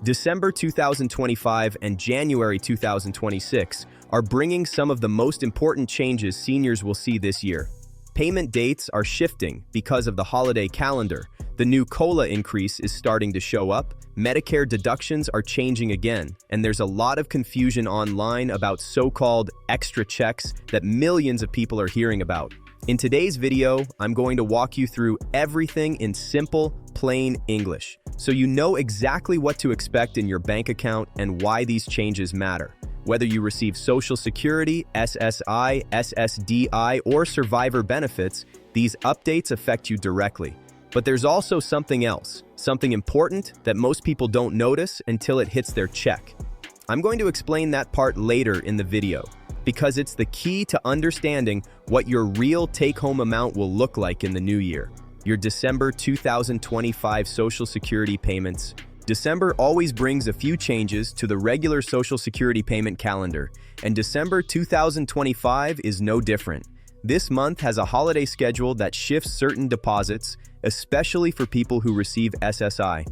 December 2025 and January 2026 are bringing some of the most important changes seniors will see this year. Payment dates are shifting because of the holiday calendar. The new COLA increase is starting to show up, Medicare deductions are changing again, and there's a lot of confusion online about so-called extra checks that millions of people are hearing about. In today's video, I'm going to walk you through everything in simple, plain English, so you know exactly what to expect in your bank account and why these changes matter. Whether you receive Social Security, SSI, SSDI, or survivor benefits, these updates affect you directly. But there's also something else, something important that most people don't notice until it hits their check. I'm going to explain that part later in the video, because it's the key to understanding what your real take-home amount will look like in the new year. Your December 2025 Social Security payments. December always brings a few changes to the regular Social Security payment calendar, and December 2025 is no different. This month has a holiday schedule that shifts certain deposits, especially for people who receive SSI.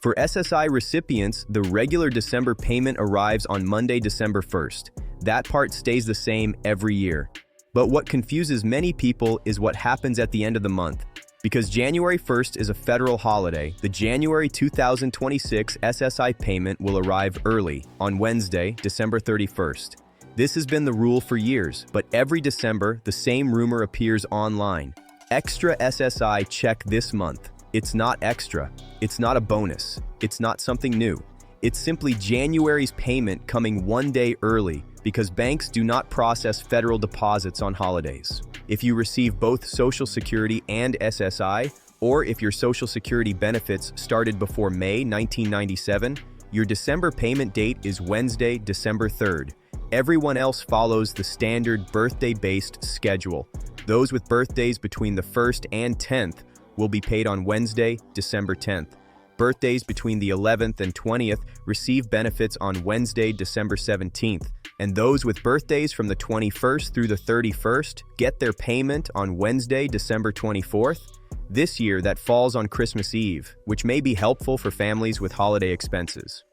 For SSI recipients, the regular December payment arrives on Monday, December 1st. That part stays the same every year. But what confuses many people is what happens at the end of the month. Because January 1st is a federal holiday, the January 2026 SSI payment will arrive early, on Wednesday, December 31st. This has been the rule for years, but every December, the same rumor appears online. Extra SSI check this month. It's not extra. It's not a bonus. It's not something new. It's simply January's payment coming one day early because banks do not process federal deposits on holidays. If you receive both Social Security and SSI, or if your Social Security benefits started before May 1997, your December payment date is Wednesday, December 3rd. Everyone else follows the standard birthday-based schedule. Those with birthdays between the 1st and 10th will be paid on Wednesday, December 10th. Birthdays between the 11th and 20th receive benefits on Wednesday, December 17th, and those with birthdays from the 21st through the 31st get their payment on Wednesday, December 24th. This year, that falls on Christmas Eve, which may be helpful for families with holiday expenses.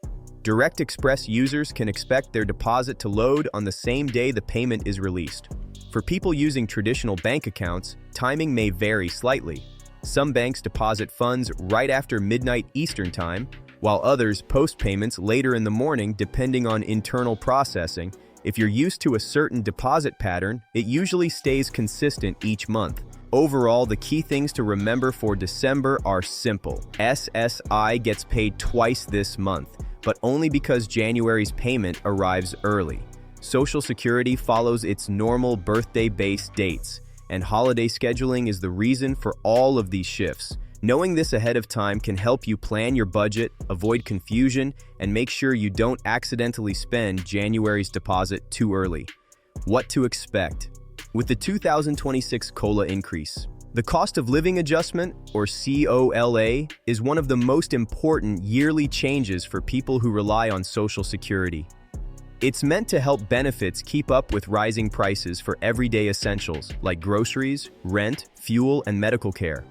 Direct Express users can expect their deposit to load on the same day the payment is released. For people using traditional bank accounts, timing may vary slightly. Some banks deposit funds right after midnight Eastern Time, while others post payments later in the morning depending on internal processing. If you're used to a certain deposit pattern, it usually stays consistent each month. Overall, the key things to remember for December are simple. SSI gets paid twice this month, but only because January's payment arrives early. Social Security follows its normal birthday-based dates, and holiday scheduling is the reason for all of these shifts. Knowing this ahead of time can help you plan your budget, avoid confusion, and make sure you don't accidentally spend January's deposit too early. What to expect? With the 2026 COLA increase, the cost of living adjustment, or COLA, is one of the most important yearly changes for people who rely on Social Security. It's meant to help benefits keep up with rising prices for everyday essentials like groceries, rent, fuel, and medical care.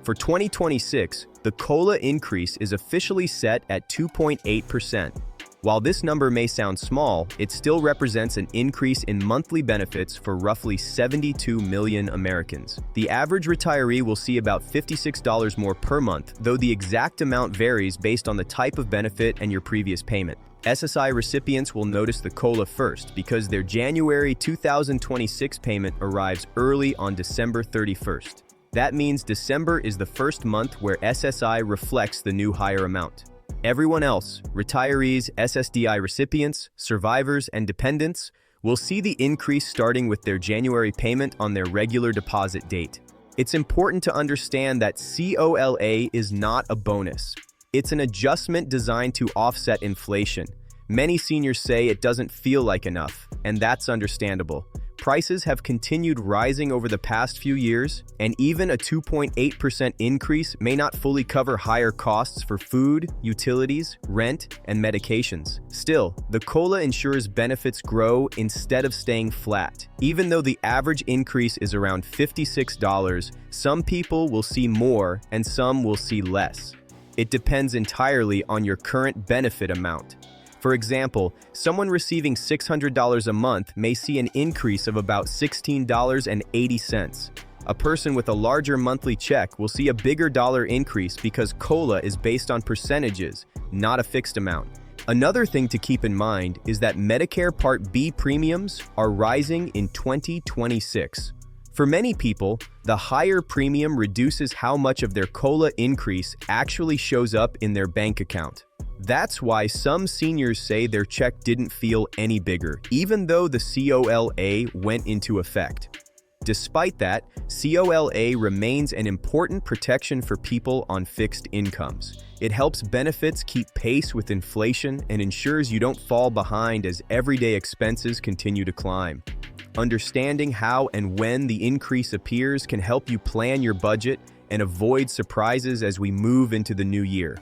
For 2026, the COLA increase is officially set at 2.8%. While this number may sound small, it still represents an increase in monthly benefits for roughly 72 million Americans. The average retiree will see about $56 more per month, though the exact amount varies based on the type of benefit and your previous payment. SSI recipients will notice the COLA first because their January 2026 payment arrives early on December 31st. That means December is the first month where SSI reflects the new higher amount. Everyone else, retirees, SSDI recipients, survivors, and dependents, will see the increase starting with their January payment on their regular deposit date. It's important to understand that COLA is not a bonus. It's an adjustment designed to offset inflation. Many seniors say it doesn't feel like enough, and that's understandable. Prices have continued rising over the past few years, and even a 2.8% increase may not fully cover higher costs for food, utilities, rent, and medications. Still, the COLA ensures benefits grow instead of staying flat. Even though the average increase is around $56, some people will see more and some will see less. It depends entirely on your current benefit amount. For example, someone receiving $600 a month may see an increase of about $16.80. A person with a larger monthly check will see a bigger dollar increase because COLA is based on percentages, not a fixed amount. Another thing to keep in mind is that Medicare Part B premiums are rising in 2026. For many people, the higher premium reduces how much of their COLA increase actually shows up in their bank account. That's why some seniors say their check didn't feel any bigger, even though the COLA went into effect. Despite that, COLA remains an important protection for people on fixed incomes. It helps benefits keep pace with inflation and ensures you don't fall behind as everyday expenses continue to climb. Understanding how and when the increase appears can help you plan your budget and avoid surprises as we move into the new year.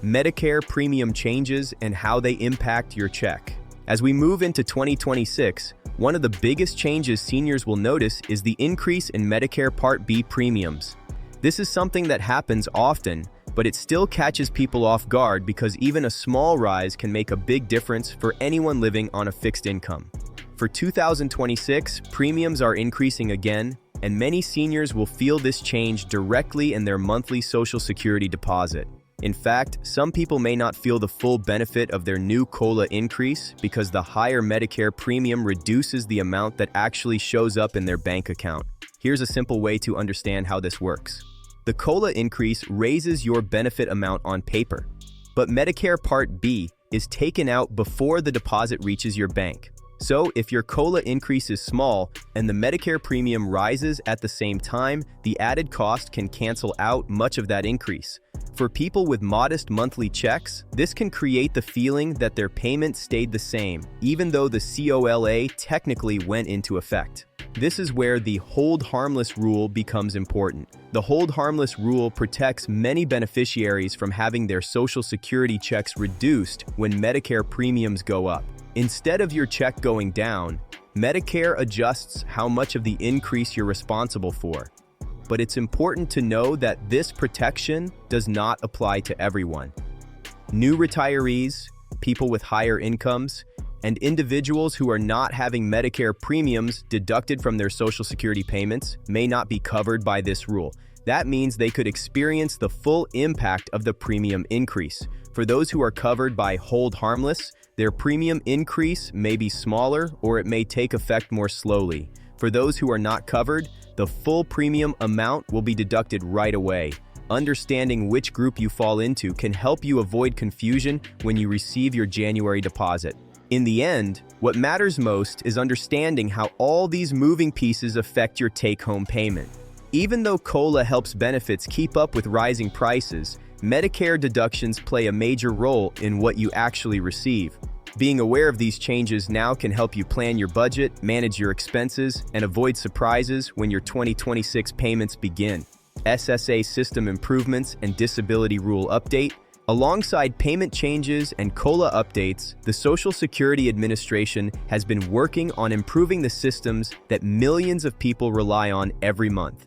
Medicare premium changes and how they impact your check. As we move into 2026, one of the biggest changes seniors will notice is the increase in Medicare Part B premiums. This is something that happens often, but it still catches people off guard because even a small rise can make a big difference for anyone living on a fixed income. For 2026, premiums are increasing again, and many seniors will feel this change directly in their monthly Social Security deposit. In fact, some people may not feel the full benefit of their new COLA increase because the higher Medicare premium reduces the amount that actually shows up in their bank account. Here's a simple way to understand how this works. The COLA increase raises your benefit amount on paper, but Medicare Part B is taken out before the deposit reaches your bank. So, if your COLA increase is small and the Medicare premium rises at the same time, the added cost can cancel out much of that increase. For people with modest monthly checks, this can create the feeling that their payment stayed the same, even though the COLA technically went into effect. This is where the hold harmless rule becomes important. The hold harmless rule protects many beneficiaries from having their Social Security checks reduced when Medicare premiums go up. Instead of your check going down, Medicare adjusts how much of the increase you're responsible for. But it's important to know that this protection does not apply to everyone. New retirees, people with higher incomes, and individuals who are not having Medicare premiums deducted from their Social Security payments may not be covered by this rule. That means they could experience the full impact of the premium increase. For those who are covered by hold harmless, their premium increase may be smaller or it may take effect more slowly. For those who are not covered, the full premium amount will be deducted right away. Understanding which group you fall into can help you avoid confusion when you receive your January deposit. In the end, what matters most is understanding how all these moving pieces affect your take-home payment. Even though COLA helps benefits keep up with rising prices, Medicare deductions play a major role in what you actually receive. Being aware of these changes now can help you plan your budget, manage your expenses, and avoid surprises when your 2026 payments begin. SSA system improvements and disability rule update. Alongside payment changes and COLA updates, the Social Security Administration has been working on improving the systems that millions of people rely on every month.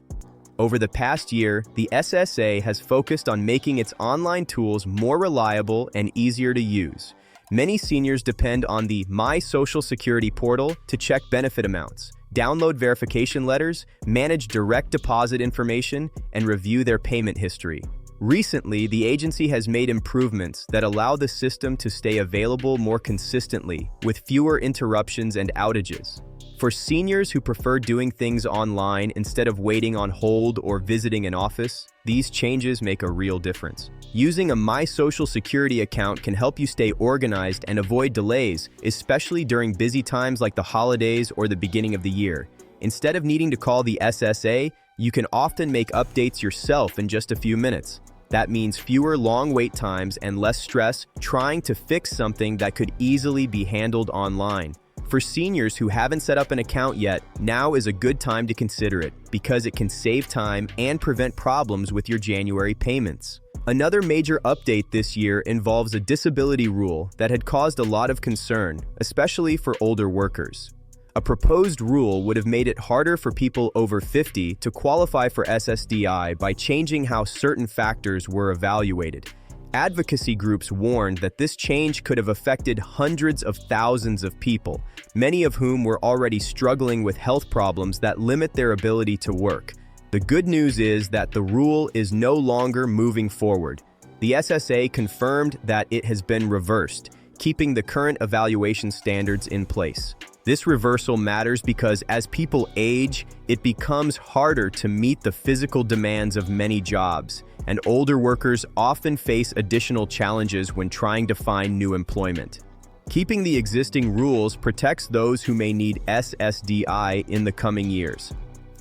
Over the past year, the SSA has focused on making its online tools more reliable and easier to use. Many seniors depend on the My Social Security portal to check benefit amounts, download verification letters, manage direct deposit information, and review their payment history. Recently, the agency has made improvements that allow the system to stay available more consistently, with fewer interruptions and outages. For seniors who prefer doing things online instead of waiting on hold or visiting an office, these changes make a real difference. Using a My Social Security account can help you stay organized and avoid delays, especially during busy times like the holidays or the beginning of the year. Instead of needing to call the SSA, you can often make updates yourself in just a few minutes. That means fewer long wait times and less stress trying to fix something that could easily be handled online. For seniors who haven't set up an account yet, now is a good time to consider it because it can save time and prevent problems with your January payments. Another major update this year involves a disability rule that had caused a lot of concern, especially for older workers. A proposed rule would have made it harder for people over 50 to qualify for SSDI by changing how certain factors were evaluated. Advocacy groups warned that this change could have affected hundreds of thousands of people, many of whom were already struggling with health problems that limit their ability to work. The good news is that the rule is no longer moving forward. The SSA confirmed that it has been reversed, keeping the current evaluation standards in place. This reversal matters because as people age, it becomes harder to meet the physical demands of many jobs, and older workers often face additional challenges when trying to find new employment. Keeping the existing rules protects those who may need SSDI in the coming years.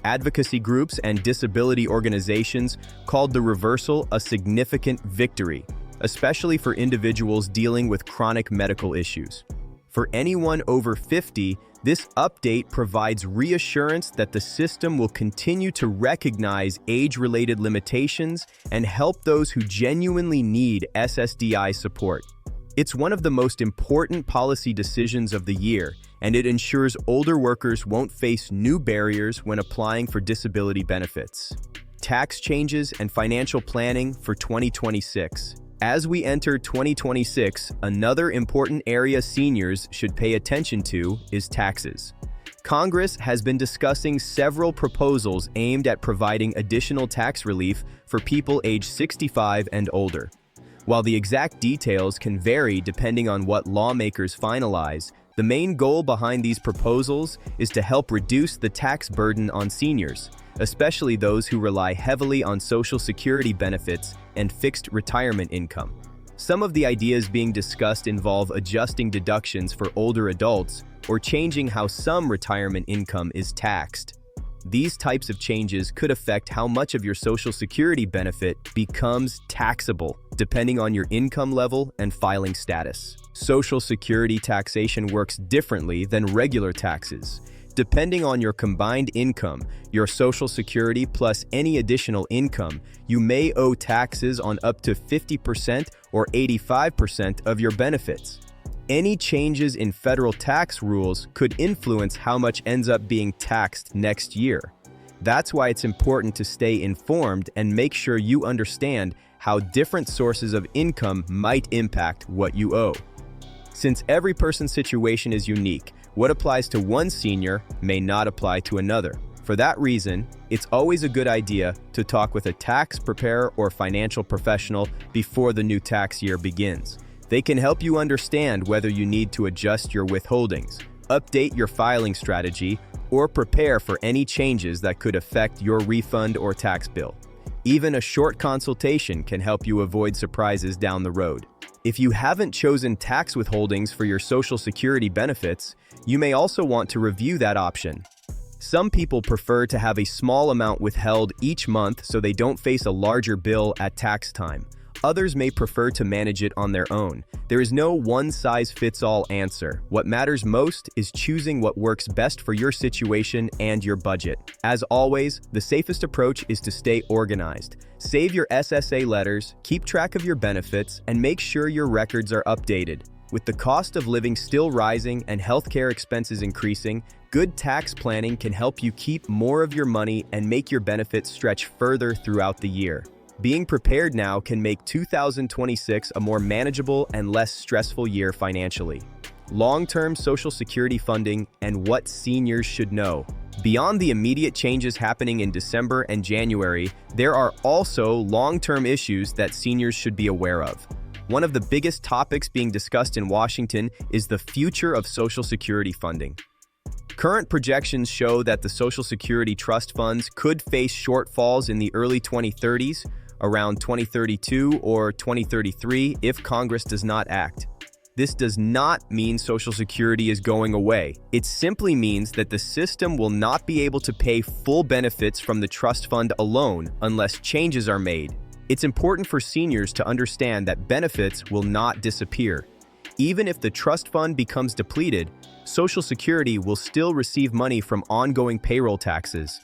Advocacy groups and disability organizations called the reversal a significant victory, especially for individuals dealing with chronic medical issues. For anyone over 50, this update provides reassurance that the system will continue to recognize age-related limitations and help those who genuinely need SSDI support. It's one of the most important policy decisions of the year, and it ensures older workers won't face new barriers when applying for disability benefits. Tax changes and financial planning for 2026. As we enter 2026, another important area seniors should pay attention to is taxes. Congress has been discussing several proposals aimed at providing additional tax relief for people aged 65 and older. While the exact details can vary depending on what lawmakers finalize, the main goal behind these proposals is to help reduce the tax burden on seniors, especially those who rely heavily on Social Security benefits and fixed retirement income. Some of the ideas being discussed involve adjusting deductions for older adults or changing how some retirement income is taxed. These types of changes could affect how much of your Social Security benefit becomes taxable, depending on your income level and filing status. Social Security taxation works differently than regular taxes. Depending on your combined income, your Social Security plus any additional income, you may owe taxes on up to 50% or 85% of your benefits. Any changes in federal tax rules could influence how much ends up being taxed next year. That's why it's important to stay informed and make sure you understand how different sources of income might impact what you owe. Since every person's situation is unique, what applies to one senior may not apply to another. For that reason, it's always a good idea to talk with a tax preparer or financial professional before the new tax year begins. They can help you understand whether you need to adjust your withholdings, update your filing strategy, or prepare for any changes that could affect your refund or tax bill. Even a short consultation can help you avoid surprises down the road. If you haven't chosen tax withholdings for your Social Security benefits, you may also want to review that option. Some people prefer to have a small amount withheld each month so they don't face a larger bill at tax time. Others may prefer to manage it on their own. There is no one-size-fits-all answer. What matters most is choosing what works best for your situation and your budget. As always, the safest approach is to stay organized. Save your SSA letters, keep track of your benefits, and make sure your records are updated. With the cost of living still rising and healthcare expenses increasing, good tax planning can help you keep more of your money and make your benefits stretch further throughout the year. Being prepared now can make 2026 a more manageable and less stressful year financially. Long-term Social Security funding and what seniors should know. Beyond the immediate changes happening in December and January, there are also long-term issues that seniors should be aware of. One of the biggest topics being discussed in Washington is the future of Social Security funding. Current projections show that the Social Security trust funds could face shortfalls in the early 2030s, around 2032 or 2033 if Congress does not act. This does not mean Social Security is going away. It simply means that the system will not be able to pay full benefits from the trust fund alone unless changes are made. It's important for seniors to understand that benefits will not disappear. Even if the trust fund becomes depleted, Social Security will still receive money from ongoing payroll taxes.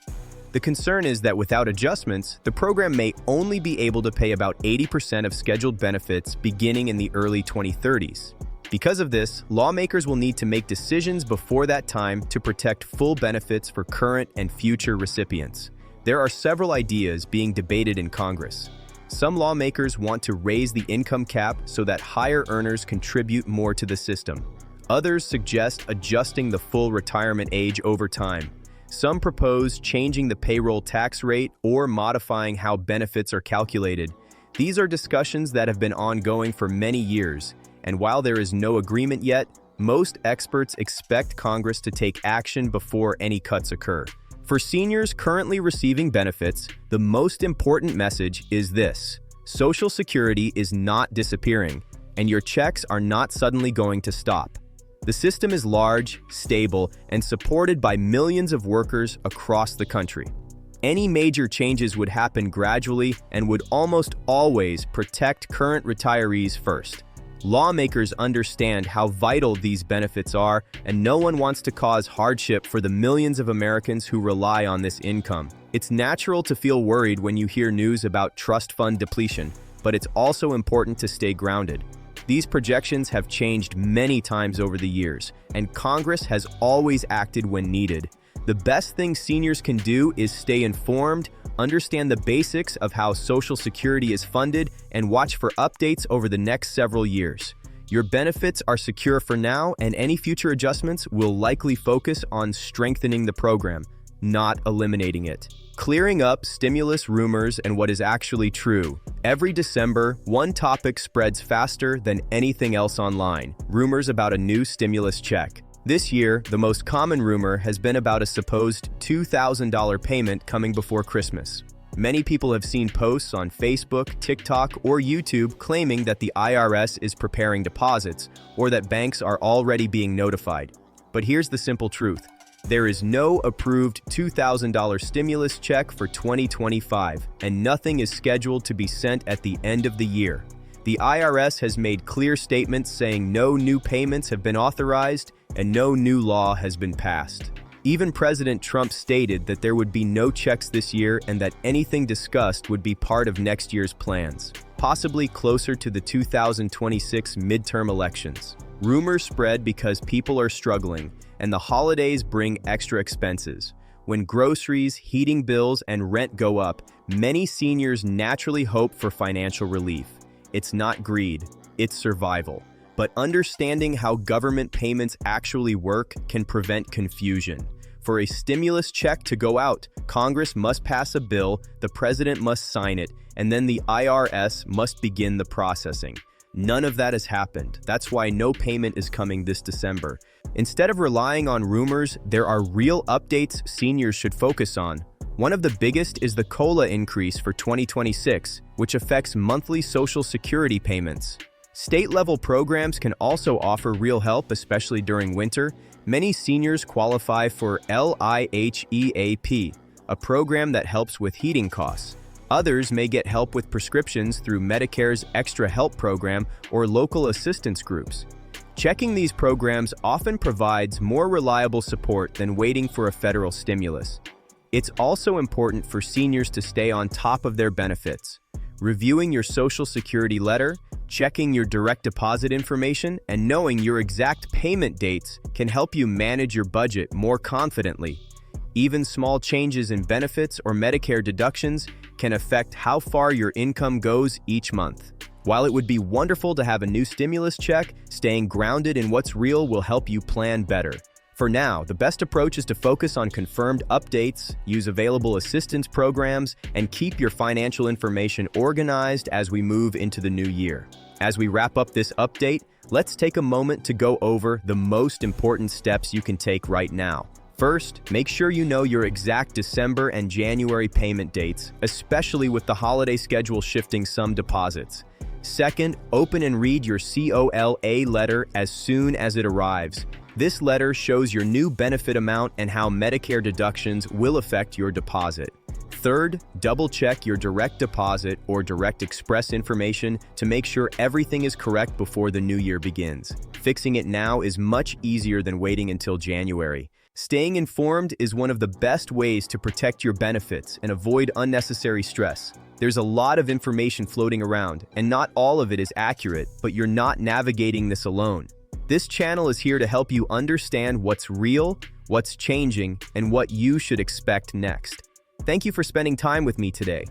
The concern is that without adjustments, the program may only be able to pay about 80% of scheduled benefits beginning in the early 2030s. Because of this, lawmakers will need to make decisions before that time to protect full benefits for current and future recipients. There are several ideas being debated in Congress. Some lawmakers want to raise the income cap so that higher earners contribute more to the system. Others suggest adjusting the full retirement age over time. Some propose changing the payroll tax rate or modifying how benefits are calculated. These are discussions that have been ongoing for many years, and while there is no agreement yet, most experts expect Congress to take action before any cuts occur. For seniors currently receiving benefits, the most important message is this: Social Security is not disappearing, and your checks are not suddenly going to stop. The system is large, stable, and supported by millions of workers across the country. Any major changes would happen gradually and would almost always protect current retirees first. Lawmakers understand how vital these benefits are, and no one wants to cause hardship for the millions of Americans who rely on this income. It's natural to feel worried when you hear news about trust fund depletion, but it's also important to stay grounded. These projections have changed many times over the years, and Congress has always acted when needed. The best thing seniors can do is stay informed, understand the basics of how Social Security is funded, and watch for updates over the next several years. Your benefits are secure for now, and any future adjustments will likely focus on strengthening the program, not eliminating it. Clearing up stimulus rumors and what is actually true. Every December, one topic spreads faster than anything else online: rumors about a new stimulus check. This year, the most common rumor has been about a supposed $2,000 payment coming before Christmas. Many people have seen posts on Facebook, TikTok, or YouTube claiming that the IRS is preparing deposits or that banks are already being notified. But here's the simple truth: there is no approved $2,000 stimulus check for 2025, and nothing is scheduled to be sent at the end of the year. The IRS has made clear statements saying no new payments have been authorized and no new law has been passed. Even President Trump stated that there would be no checks this year and that anything discussed would be part of next year's plans, possibly closer to the 2026 midterm elections. Rumors spread because people are struggling, and the holidays bring extra expenses. When groceries, heating bills, and rent go up, many seniors naturally hope for financial relief. It's not greed, it's survival. But understanding how government payments actually work can prevent confusion. For a stimulus check to go out, Congress must pass a bill, the president must sign it, and then the IRS must begin the processing. None of that has happened. That's why no payment is coming this December. Instead of relying on rumors, there are real updates seniors should focus on. One of the biggest is the COLA increase for 2026, which affects monthly Social Security payments. State-level programs can also offer real help, especially during winter. Many seniors qualify for LIHEAP, a program that helps with heating costs. Others may get help with prescriptions through Medicare's Extra Help program or local assistance groups. Checking these programs often provides more reliable support than waiting for a federal stimulus. It's also important for seniors to stay on top of their benefits. Reviewing your Social Security letter, checking your direct deposit information, and knowing your exact payment dates can help you manage your budget more confidently. Even small changes in benefits or Medicare deductions can affect how far your income goes each month. While it would be wonderful to have a new stimulus check, staying grounded in what's real will help you plan better. For now, the best approach is to focus on confirmed updates, use available assistance programs, and keep your financial information organized as we move into the new year. As we wrap up this update, let's take a moment to go over the most important steps you can take right now. First, make sure you know your exact December and January payment dates, especially with the holiday schedule shifting some deposits. Second, open and read your COLA letter as soon as it arrives. This letter shows your new benefit amount and how Medicare deductions will affect your deposit. Third, double-check your direct deposit or direct express information to make sure everything is correct before the new year begins. Fixing it now is much easier than waiting until January. Staying informed is one of the best ways to protect your benefits and avoid unnecessary stress. There's a lot of information floating around, and not all of it is accurate, but you're not navigating this alone. This channel is here to help you understand what's real, what's changing, and what you should expect next. Thank you for spending time with me today.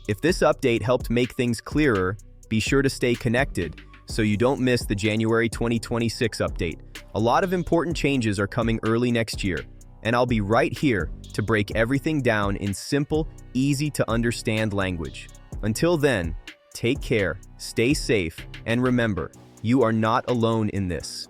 If this update helped make things clearer, be sure to stay connected so you don't miss the January 2026 update. A lot of important changes are coming early next year, and I'll be right here to break everything down in simple, easy-to-understand language. Until then, take care, stay safe, and remember, you are not alone in this.